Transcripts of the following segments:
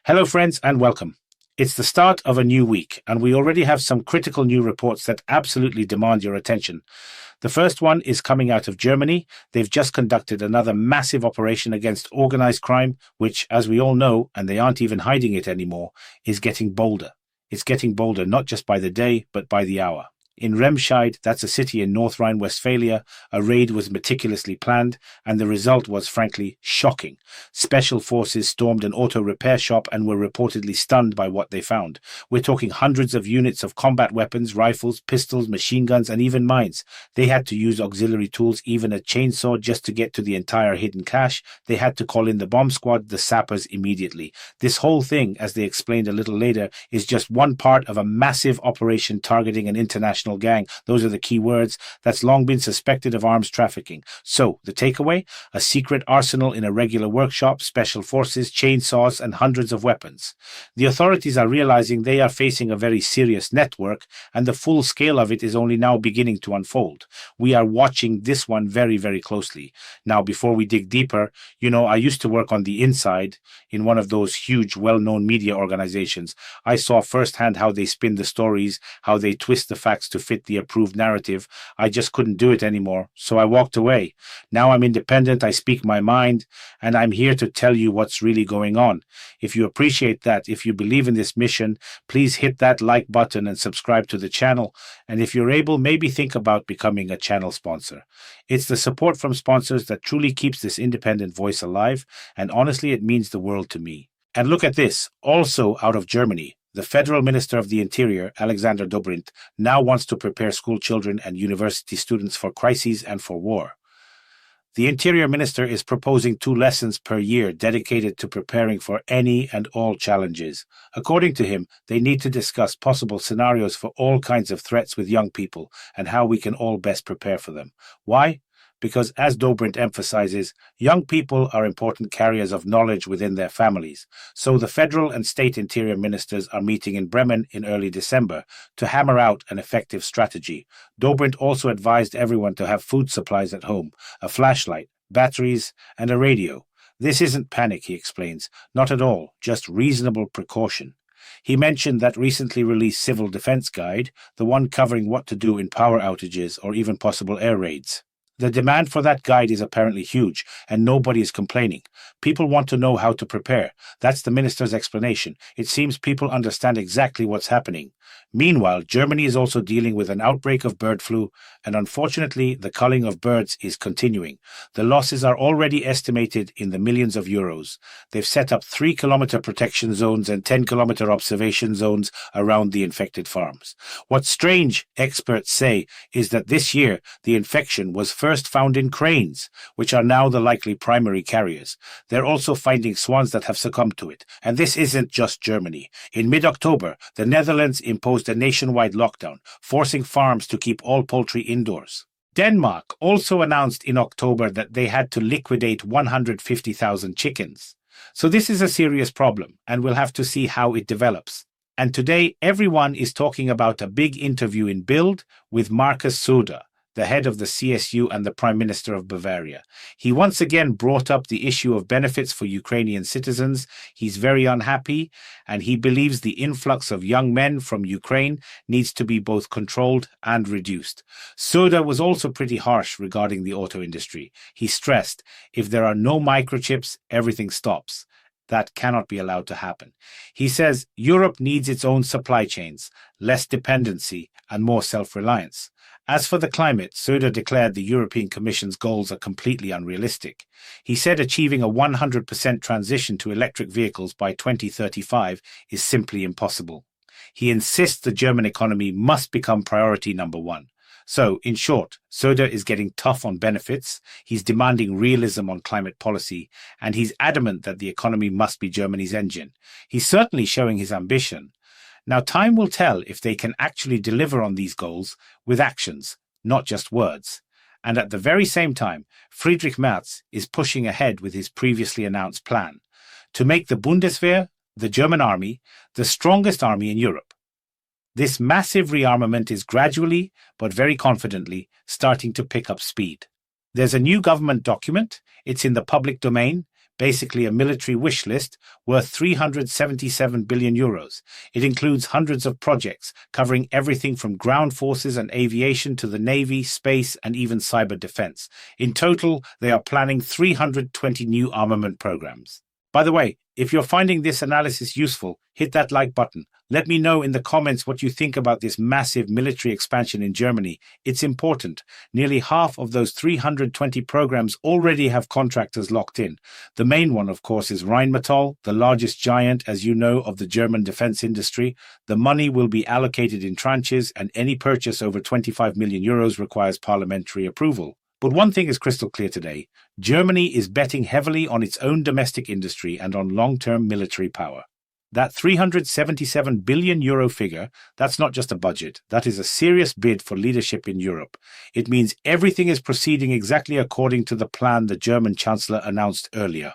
Hello, friends, and welcome. It's the start of a new week, and we already have some critical new reports that absolutely demand your attention. The first one is coming out of Germany. They've just conducted another massive operation against organized crime, which, as we all know, and they aren't even hiding it anymore, is getting bolder. It's getting bolder not just by the day, but by the hour. In Remscheid, that's a city in North Rhine-Westphalia, a raid was meticulously planned, and the result was frankly shocking. Special forces stormed an auto repair shop and were reportedly stunned by what they found. We're talking hundreds of units of combat weapons, rifles, pistols, machine guns, and even mines. They had to use auxiliary tools, even a chainsaw, just to get to the entire hidden cache. They had to call in the bomb squad, the sappers, immediately. This whole thing, as they explained a little later, is just one part of a massive operation targeting an international gang. Those are the key words. That's long been suspected of arms trafficking. So, the takeaway? A secret arsenal in a regular workshop, special forces, chainsaws, and hundreds of weapons. The authorities are realizing they are facing a very serious network, and the full scale of it is only now beginning to unfold. We are watching this one very, very closely. Now, before we dig deeper, I used to work on the inside in one of those huge, well-known media organizations. I saw firsthand how they spin the stories, how they twist the facts to fit the approved narrative. I just couldn't do it anymore, so I walked away. Now I'm independent, I speak my mind, and I'm here to tell you what's really going on. If you appreciate that, if you believe in this mission, please hit that like button and subscribe to the channel. And if you're able, maybe think about becoming a channel sponsor. It's the support from sponsors that truly keeps this independent voice alive, and honestly, it means the world to me. And look at this, also out of Germany. The Federal Minister of the Interior, Alexander Dobrindt, now wants to prepare school children and university students for crises and for war. The Interior Minister is proposing 2 lessons per year dedicated to preparing for any and all challenges. According to him, they need to discuss possible scenarios for all kinds of threats with young people and how we can all best prepare for them. Why? Because, as Dobrindt emphasizes, young people are important carriers of knowledge within their families. So the federal and state interior ministers are meeting in Bremen in early December to hammer out an effective strategy. Dobrindt also advised everyone to have food supplies at home, a flashlight, batteries, and a radio. This isn't panic, he explains. Not at all, just reasonable precaution. He mentioned that recently released Civil Defense Guide, the one covering what to do in power outages or even possible air raids. The demand for that guide is apparently huge, and nobody is complaining. People want to know how to prepare. That's the minister's explanation. It seems people understand exactly what's happening. Meanwhile, Germany is also dealing with an outbreak of bird flu, and unfortunately, the culling of birds is continuing. The losses are already estimated in the millions of euros. They've set up 3-kilometer protection zones and 10-kilometer observation zones around the infected farms. What's strange, experts say, is that this year the infection was first found in cranes, which are now the likely primary carriers. They're also finding swans that have succumbed to it. And this isn't just Germany. In mid-October, the Netherlands imposed a nationwide lockdown, forcing farms to keep all poultry indoors. Denmark also announced in October that they had to liquidate 150,000 chickens. So this is a serious problem, and we'll have to see how it develops. And today, everyone is talking about a big interview in Bild with Markus Söder, the head of the CSU and the Prime Minister of Bavaria. He once again brought up the issue of benefits for Ukrainian citizens. He's very unhappy, and he believes the influx of young men from Ukraine needs to be both controlled and reduced. Söder was also pretty harsh regarding the auto industry. He stressed, if there are no microchips, everything stops. That cannot be allowed to happen. He says Europe needs its own supply chains, less dependency, and more self-reliance. As for the climate, Söder declared the European Commission's goals are completely unrealistic. He said achieving a 100% transition to electric vehicles by 2035 is simply impossible. He insists the German economy must become priority number 1. So, in short, Söder is getting tough on benefits, he's demanding realism on climate policy, and he's adamant that the economy must be Germany's engine. He's certainly showing his ambition. Now, time will tell if they can actually deliver on these goals with actions, not just words. And at the very same time, Friedrich Merz is pushing ahead with his previously announced plan to make the Bundeswehr, the German army, the strongest army in Europe. This massive rearmament is gradually, but very confidently, starting to pick up speed. There's a new government document, it's in the public domain, basically a military wish list worth 377 billion euros. It includes hundreds of projects covering everything from ground forces and aviation to the Navy, space, and even cyber defense. In total, they are planning 320 new armament programs. By the way, if you're finding this analysis useful, hit that like button. Let me know in the comments what you think about this massive military expansion in Germany. It's important. Nearly half of those 320 programs already have contractors locked in. The main one, of course, is Rheinmetall, the largest giant, as you know, of the German defense industry. The money will be allocated in tranches, and any purchase over 25 million euros requires parliamentary approval. But one thing is crystal clear today. Germany is betting heavily on its own domestic industry and on long-term military power. That 377 billion euro figure, that's not just a budget. That is a serious bid for leadership in Europe. It means everything is proceeding exactly according to the plan the German Chancellor announced earlier.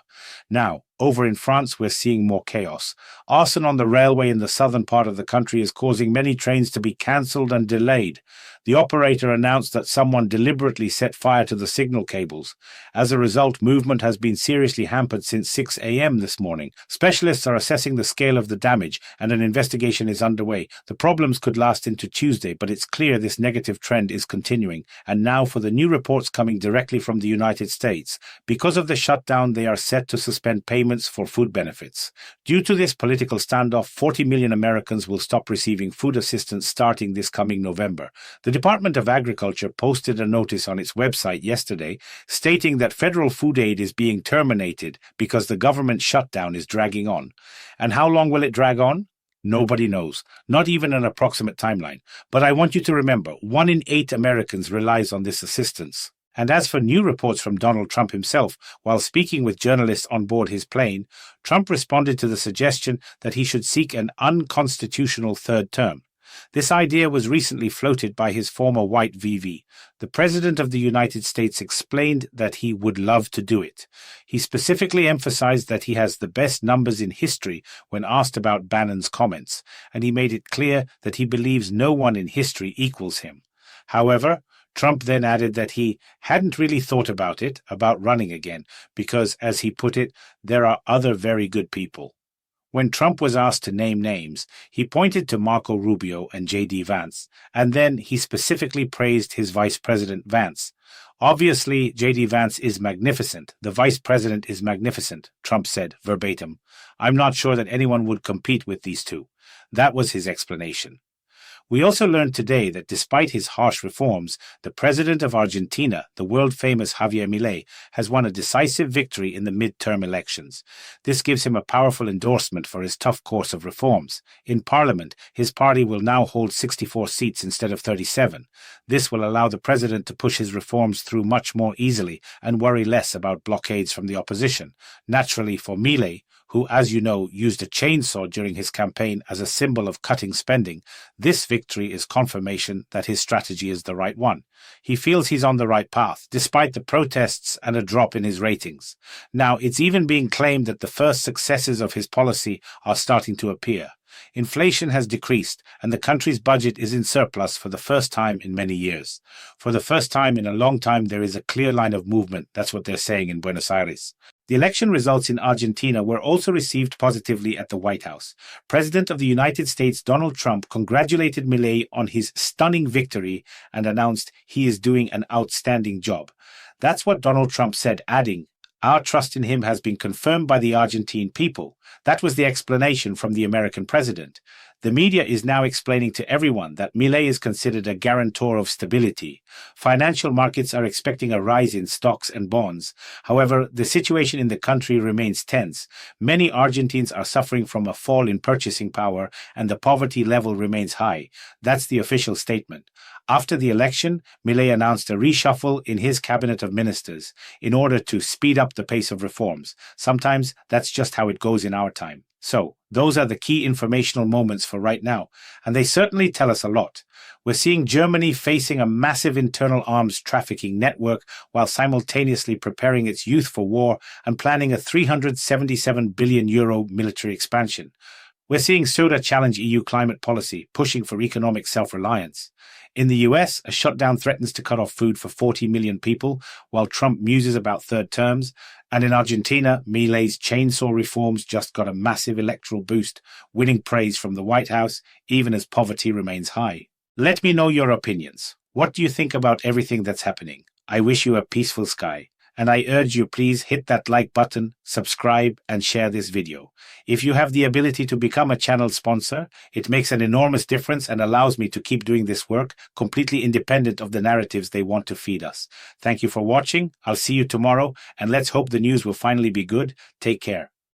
Now, over in France, we're seeing more chaos. Arson on the railway in the southern part of the country is causing many trains to be cancelled and delayed. The operator announced that someone deliberately set fire to the signal cables. As a result, movement has been seriously hampered since 6 a.m. this morning. Specialists are assessing the scale of the damage, and an investigation is underway. The problems could last into Tuesday, but it's clear this negative trend is continuing. And now for the new reports coming directly from the United States. Because of the shutdown, they are set to suspend payments for food benefits. Due to this political standoff, 40 million Americans will stop receiving food assistance starting this coming November. The Department of Agriculture posted a notice on its website yesterday stating that federal food aid is being terminated because the government shutdown is dragging on. And how long will it drag on? Nobody knows, not even an approximate timeline. But I want you to remember, 1 in 8 Americans relies on this assistance. And as for new reports from Donald Trump himself, while speaking with journalists on board his plane, Trump responded to the suggestion that he should seek an unconstitutional third term. This idea was recently floated by his former white VV. The President of the United States explained that he would love to do it. He specifically emphasized that he has the best numbers in history when asked about Bannon's comments, and he made it clear that he believes no one in history equals him. However, Trump then added that he hadn't really thought about running again, because, as he put it, there are other very good people. When Trump was asked to name names, he pointed to Marco Rubio and J.D. Vance, and then he specifically praised his Vice President Vance. Obviously, J.D. Vance is magnificent. The Vice President is magnificent, Trump said verbatim. I'm not sure that anyone would compete with these two. That was his explanation. We also learned today that despite his harsh reforms, the president of Argentina, the world-famous Javier Milei, has won a decisive victory in the midterm elections. This gives him a powerful endorsement for his tough course of reforms. In parliament, his party will now hold 64 seats instead of 37. This will allow the president to push his reforms through much more easily and worry less about blockades from the opposition. Naturally, for Milei, who, as you know, used a chainsaw during his campaign as a symbol of cutting spending, this victory is confirmation that his strategy is the right one. He feels he's on the right path, despite the protests and a drop in his ratings. Now, it's even being claimed that the first successes of his policy are starting to appear. Inflation has decreased, and the country's budget is in surplus for the first time in many years. For the first time in a long time, there is a clear line of movement. That's what they're saying in Buenos Aires. The election results in Argentina were also received positively at the White House. President of the United States Donald Trump congratulated Milei on his stunning victory and announced he is doing an outstanding job. That's what Donald Trump said, adding, "Our trust in him has been confirmed by the Argentine people." That was the explanation from the American president. The media is now explaining to everyone that Milei is considered a guarantor of stability. Financial markets are expecting a rise in stocks and bonds. However, the situation in the country remains tense. Many Argentines are suffering from a fall in purchasing power, and the poverty level remains high. That's the official statement. After the election, Milei announced a reshuffle in his cabinet of ministers in order to speed up the pace of reforms. Sometimes that's just how it goes in our time. So, those are the key informational moments for right now, and they certainly tell us a lot. We're seeing Germany facing a massive internal arms trafficking network while simultaneously preparing its youth for war and planning a 377 billion euro military expansion. We're seeing Söder challenge EU climate policy, pushing for economic self-reliance. In the US, a shutdown threatens to cut off food for 40 million people, while Trump muses about third terms. And in Argentina, Milei's chainsaw reforms just got a massive electoral boost, winning praise from the White House, even as poverty remains high. Let me know your opinions. What do you think about everything that's happening? I wish you a peaceful sky. And I urge you, please hit that like button, subscribe, and share this video. If you have the ability to become a channel sponsor, it makes an enormous difference and allows me to keep doing this work completely independent of the narratives they want to feed us. Thank you for watching. I'll see you tomorrow, and let's hope the news will finally be good. Take care.